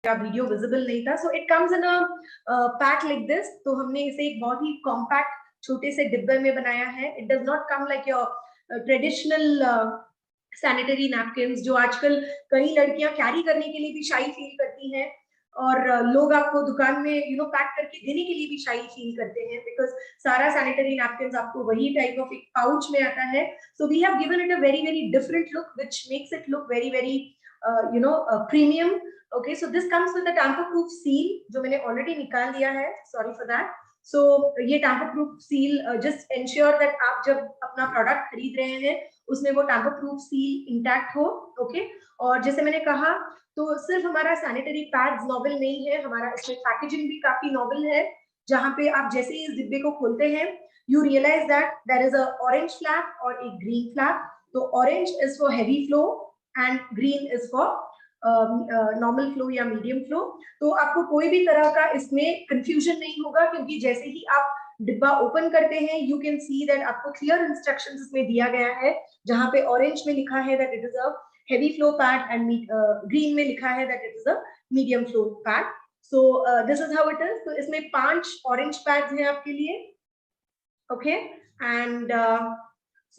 या video visible नहीं था. So it comes in a pack like this. तो हमने इसे एक बहुत ही कॉम्पैक्ट छोटे से डिब्बे में बनाया है. It does not come like your traditional sanitary napkins जो आजकल कई लड़कियां कैरी करने के लिए भी शाई फील करती हैं, और लोग आपको दुकान में पैक करके देने के लिए भी शाई फील करते हैं, बिकॉज सारा सैनिटरी नैपकिन्स आपको वही टाइप ऑफ एक पाउच में आता है. So we have given it a very very different look which makes it look very very premium. Okay, so this comes with a tamper-proof seal जो मैंने already निकाल दिया है. Sorry for that. So ये tamper-proof seal just ensure that आप जब अपना product खरीद रहे हैं उसमें वो tamper-proof seal intact हो. Okay, और जैसे मैंने कहा तो सिर्फ हमारा सैनिटरी पैड्स नॉवल नहीं है, हमारा इसमें पैकेजिंग भी काफी नॉवल है, जहाँ पे आप जैसे ही इस डिब्बे को खोलते हैं you realise that there is a orange flap और एक ग्रीन फ्लैप. तो orange is for heavy flow and green is for normal flow या मीडियम फ्लो. तो आपको कोई भी तरह का इसमें कंफ्यूजन नहीं होगा, क्योंकि जैसे ही आप डिब्बा ओपन करते हैं यू कैन सी दैट आपको क्लियर इंस्ट्रक्शंस इसमें दिया गया है, जहां पे ऑरेंज में लिखा है that it is a heavy flow pad and green में लिखा है that it is a medium flow pad. So this is how it is. तो इसमें 5 ऑरेंज पैड्स हैं आपके लिए. Okay, and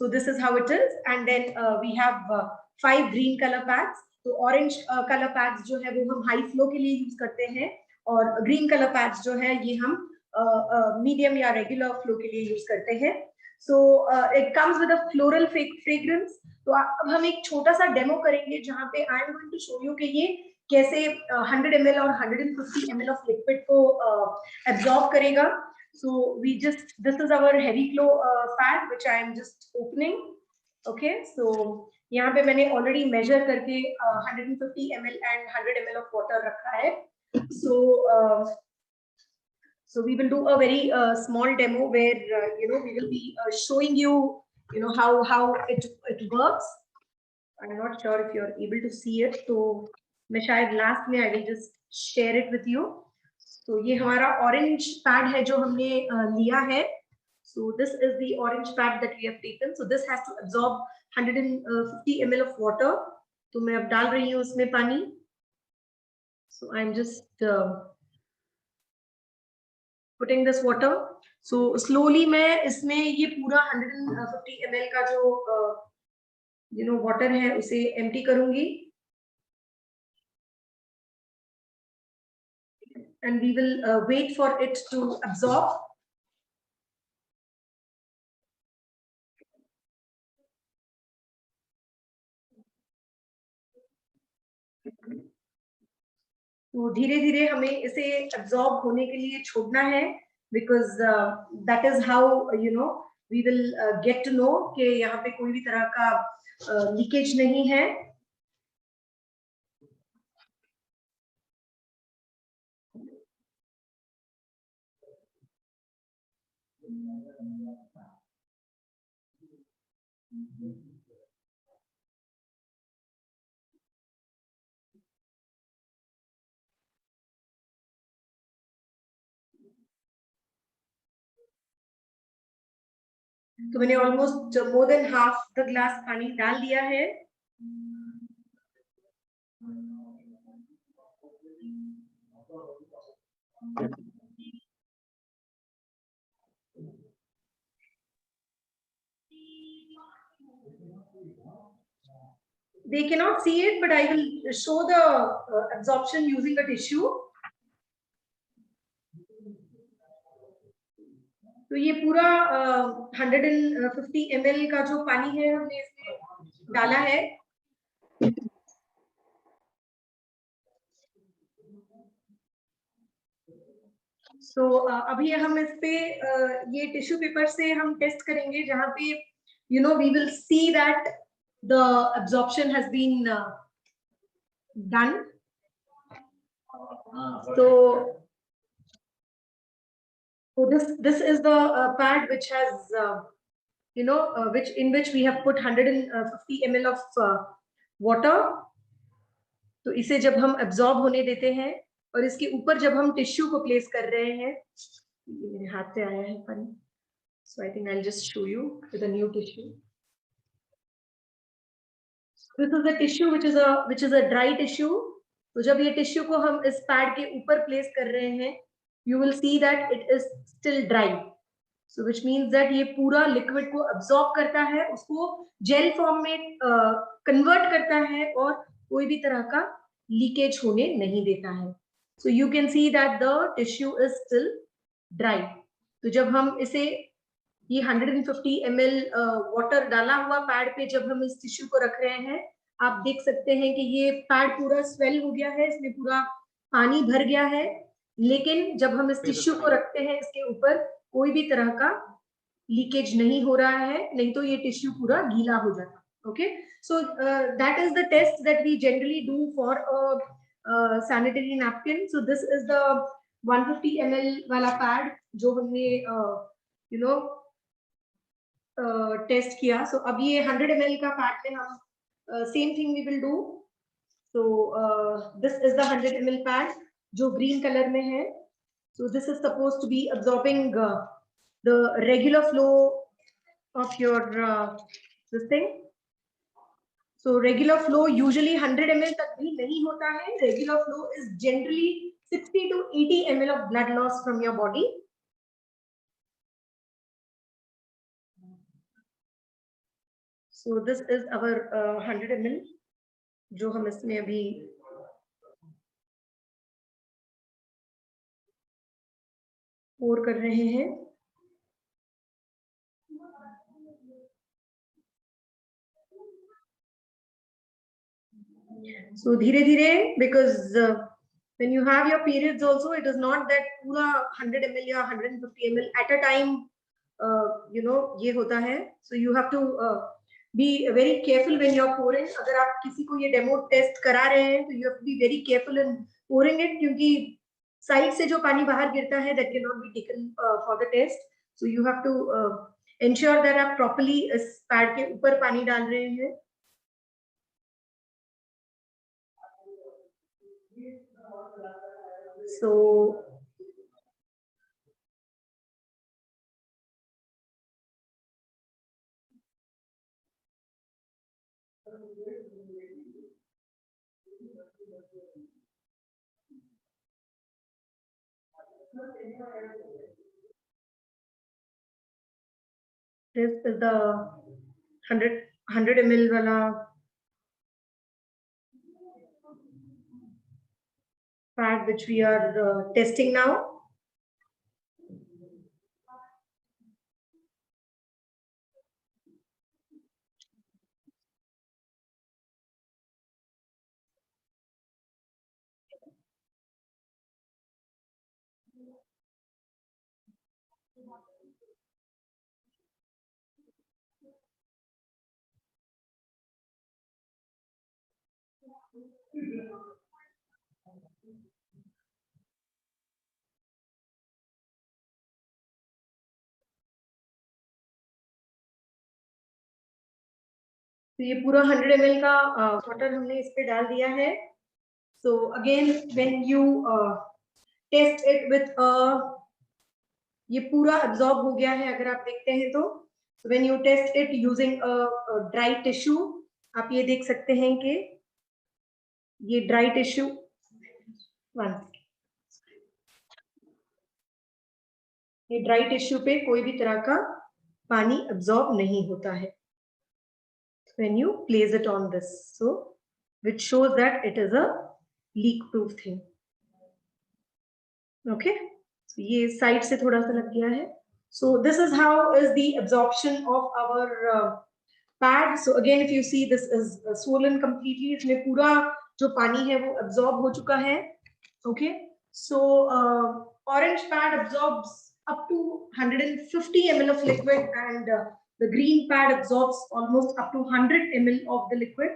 so this is how it is, and then we have 5 green color pads. तो orange colour pads जो है वो हम हाई फ्लो के लिए यूज करते हैं, और ग्रीन कलर पैड्स जो है ये हम मीडियम या रेगुलर फ्लो के लिए यूज करते हैं. So it comes with a floral fragrance. तो अब हम एक छोटा सा डेमो करेंगे जहाँ पे I am going to show you कि ये कैसे 100 ml और 150 ml ऑफ लिक्विड को एब्जॉर्ब करेगा. So this is our heavy flow pad which I am just opening. Okay, so यहाँ पे मैंने already measure करके 150 ml and 100 ml of water रखा है. So we will do a very small demo where we will be showing you how it works. I'm not sure if you're able to see it. तो मैं शायद last में I will just share it with you. तो ये हमारा orange pad है जो हमने लिया है. So this is the orange pad that we have taken. So this has to absorb 150 ml of water. तो मैं अब डाल रही हूँ उसमें पानी. So I am just putting this water. So slowly मैं इसमें ये पूरा 150 ml का जो वाटर है उसे एम्प्टी करूंगी. And we will wait for it to absorb. तो धीरे धीरे हमें इसे एब्जॉर्ब होने के लिए छोड़ना है, because that is how we will get to know कि यहाँ पे कोई भी तरह का लीकेज नहीं है. तो मैंने almost more than half the glass पानी डाल दिया है. They cannot see it, but I will show the absorption using a tissue. तो ये पूरा 150 ml का जो पानी है हमने इसमें डाला है. तो अभी हम इस पे ये टिश्यू पेपर से हम टेस्ट करेंगे, जहाँ पे we will see that the absorption has been done. So this is the pad which has in which we have put 150 ml of water. तो इसे जब हम एब्जॉर्ब होने देते हैं और इसके ऊपर जब हम टिश्यू को प्लेस कर रहे हैं, ये मेरे हाथ पे आया है पानी. So I think I'll just show you with a new tissue. This is a tissue which is a dry tissue. तो जब ये टिश्यू को हम इस पैड के ऊपर प्लेस कर रहे हैं, you will see that it is still dry, so which means that ये पूरा लिक्विड को अब्सॉर्ब करता है, उसको जेल फॉर्म में कन्वर्ट करता है और कोई भी तरह का लीकेज होने नहीं देता है. So you can see that the tissue is still dry. तो जब हम इसे ये 150 ml वाटर डाला हुआ पैड पे जब हम इस टिश्यू को रख रहे हैं, आप देख सकते हैं कि ये पैड पूरा स्वेल हो गया है, इसमें पूरा पानी भर गया है, लेकिन जब हम इस टिश्यू को रखते हैं इसके ऊपर कोई भी तरह का लीकेज नहीं हो रहा है, नहीं तो ये टिश्यू पूरा गीला हो जाता. Okay, so that is the test that we generally do for a sanitary napkin. So this is the 150 ml वाला पैड जो हमने यू नो टेस्ट किया. सो अब ये 100 ml का पैड में हम same thing we will do. So this is the 100 ml pad जो ग्रीन कलर में है. So this is supposed to be absorbing the regular flow of your this thing. So regular flow usually 100 ml तक भी नहीं होता है. Regular flow is generally 60 to 80 ml of blood loss from your body. So this is our 100 ml जो हम इसमें अभी pour कर रहे हैं. So धीरे धीरे, because when you have your periods also, it is not that पूरा 100 ml या 150 ml at a time you know ये होता है. So you have to be very careful when you are pouring. अगर आप किसी को ये डेमो टेस्ट करा रहे हैं तो you have to be very careful in pouring it, क्योंकि साइड से जो पानी बाहर गिरता है that cannot be taken for the test. So you have to ensure that आप properly इस पैड के ऊपर पानी डाल रहे हैं. So this is the 100 ml वाला pad which we are testing now. तो ये पूरा 100 ml का वाटर हमने इस पे डाल दिया है. So again when you test it with ये पूरा absorb हो गया है अगर आप देखते हैं तो. So when you test it using a dry tissue, आप ये देख सकते हैं कि ये dry tissue ये dry tissue पे कोई भी तरह का पानी absorb नहीं होता है when you place it on this, so which shows that it is a leak proof thing. Okay, so ये side से थोड़ा सा लग गया है. So this is how is the absorption of our pad. So again if you see this is swollen completely, इसमें पूरा जो पानी है वो absorb हो चुका है. Okay, so orange pad absorbs up to 150 ml of liquid and the green pad absorbs almost up to 100 ml of the liquid.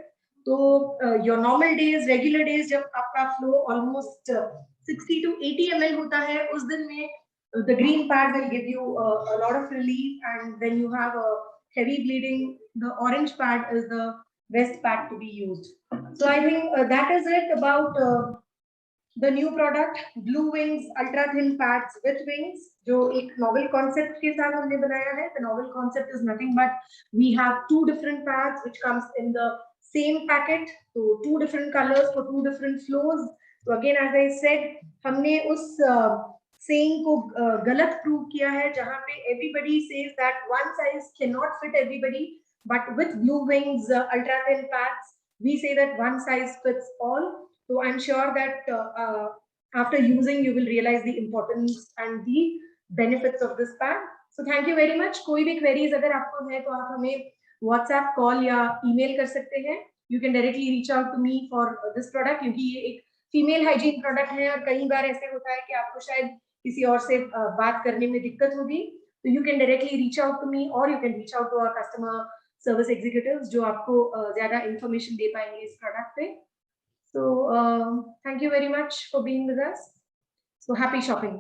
So your normal days, regular days जब आपका flow almost 60 to 80 ml होता है, उस दिन में the green pad will give you a lot of relief, and when you have a heavy bleeding, the orange pad is the best pad to be used. So I think that is it about the new product Blue Wings ultra thin pads with wings, जो एक novel concept के साथ हमने बनाया है. The novel concept is nothing but we have two different pads which comes in the same packet, so 2 different colors for 2 different flows. So again, as I said, हमने उस saying को गलत prove किया है, जहाँ पे everybody says that one size cannot fit everybody, but with Blue Wings ultra thin pads, we say that one size fits all. So I'm sure that after using, you will realize the importance and the benefits of this pad. So thank you very much. कोई भी queries अगर आपको है तो आप हमें WhatsApp call या email कर सकते हैं. You can directly reach out to me for this product, क्योंकि ये एक फीमेल हाइजीन प्रोडक्ट है और कई बार ऐसे होता है कि आपको शायद किसी और से बात करने में दिक्कत होगी. तो you can directly reach out to me और you can reach out to our customer service executives जो आपको ज्यादा इंफॉर्मेशन दे पाएंगे इस प्रोडक्ट पे. So thank you very much for being with us. So happy shopping.